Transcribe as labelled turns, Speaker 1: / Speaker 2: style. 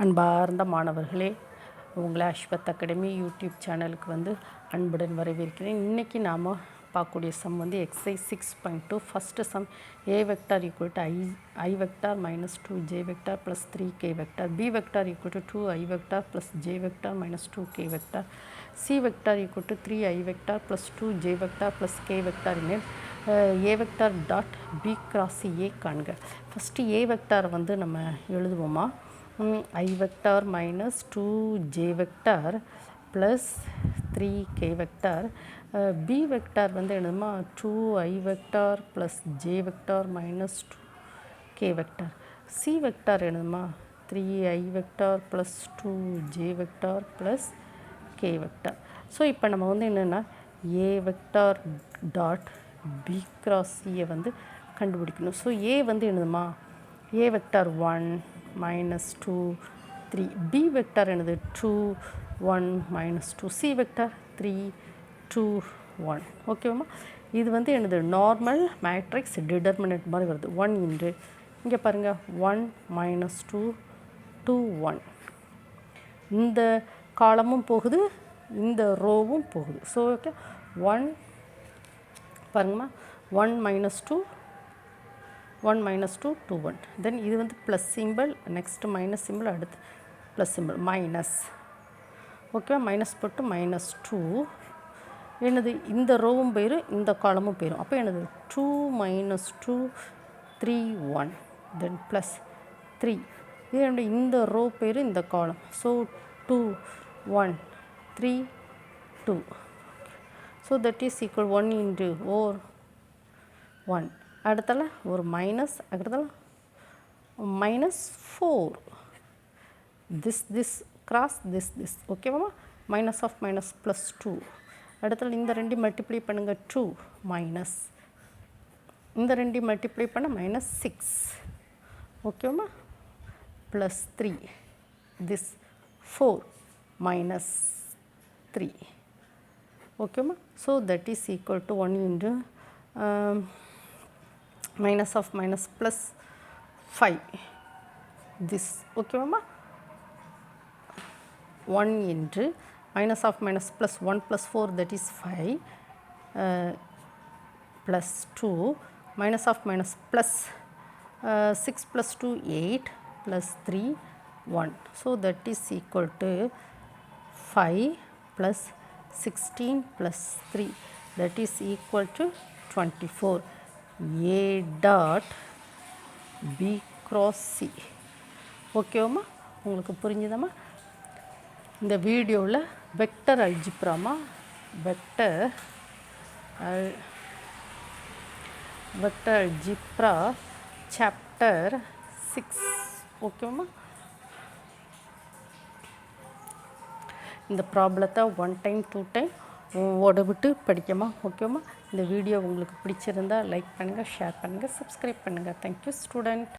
Speaker 1: அன்பார்ந்த மாணவர்களே, உங்களை AASWATH அகாடமி யூடியூப் சேனலுக்கு அன்புடன் வரவேற்கிறேன். இன்றைக்கி நாம் பார்க்கக்கூடிய sum exercise 6.2 first sum a vector equal to I vector minus 2j vector plus 3k vector, b vector equal to 2i vector plus j vector minus 2k vector, c vector equal to 3i vector plus 2j vector plus k vector எனில் a vector dot b cross a காண்க. First a vector நம்ம எழுதுவோமா? I vector minus 2j vector plus 3k vector, b vector என்னதுமா 2i vector plus j vector minus 2k vector, c vector என்னதுமா 3i vector plus 2j vector plus k vector. So இப்போ நம்ம என்னென்னா a vector dot b cross c கண்டுபிடிக்கணும். So a என்னதுமா a vector 1 minus 2 3, b vector என்னது 2 1 minus 2, c vector 3 2 1. ஓகேவா? இது என்னது நார்மல் மேட்ரிக்ஸ் டிடர்மினன்ட் மாதிரி வருது. 1 இன்று இங்கே பாருங்கள் 1 minus 2 2 1, இந்த காலமும் போகுது இந்த ரோவும் போகுது. ஸோ ஓகே 1 பாருங்கம்மா 1 minus 2 1 minus 2 2 1, தென் இது plus symbol, next minus simple, அடுத்து ப்ளஸ் சிம்பிள் மைனஸ். ஓகேவா? மைனஸ் போட்டு மைனஸ் 2 என்னது இந்த ரோவும் போயிடும் இந்த காலமும் போயிடும். அப்போ என்னது 2 minus 2 3 1, தென் ப்ளஸ் 3, இது இந்த ரோ போயிடும் இந்த காலம். So 2 1 3 2, so that is equal 1 into or 1, அடுத்தால ஒரு மைனஸ், அடுத்தால மைனஸ் 4, this cross this. ஓகேவா? மைனஸ் ஆஃப் மைனஸ் ப்ளஸ் 2, அடுத்தால இந்த ரெண்டு மல்டிப்ளை பண்ணுங்கள் 2 மைனஸ், இந்த ரெண்டு மல்டிப்ளை பண்ண மைனஸ் 6. ஓகேவா? Plus 3, this 4 minus 3. ஓகேவா? So that is equal to 1 into minus of minus plus 5 this. ஓகேவாம்மா? 1 into minus of minus plus 1 plus 4, that is 5, plus 2 minus of minus plus 6 plus 2 8 plus 3 1. So that is equal to 5 plus 16 plus 3, that is equal to 24. A dot B cross C. ஓகேவாம்மா? உங்களுக்கு புரிஞ்சுதாம்மா? இந்த வீடியோவில் vector அல்ஜிப்ராமா vector algebra chapter 6. ஓகேவாம்மா? இந்த ப்ராப்ளத்தை 1 time 2 time ஓட விட்டு படிக்கமா. ஓகேவா? இந்த video உங்களுக்கு பிடிச்சிருந்தால் லைக் பண்ணுங்கள், ஷேர் பண்ணுங்கள், சப்ஸ்கிரைப் பண்ணுங்கள். Thank you student.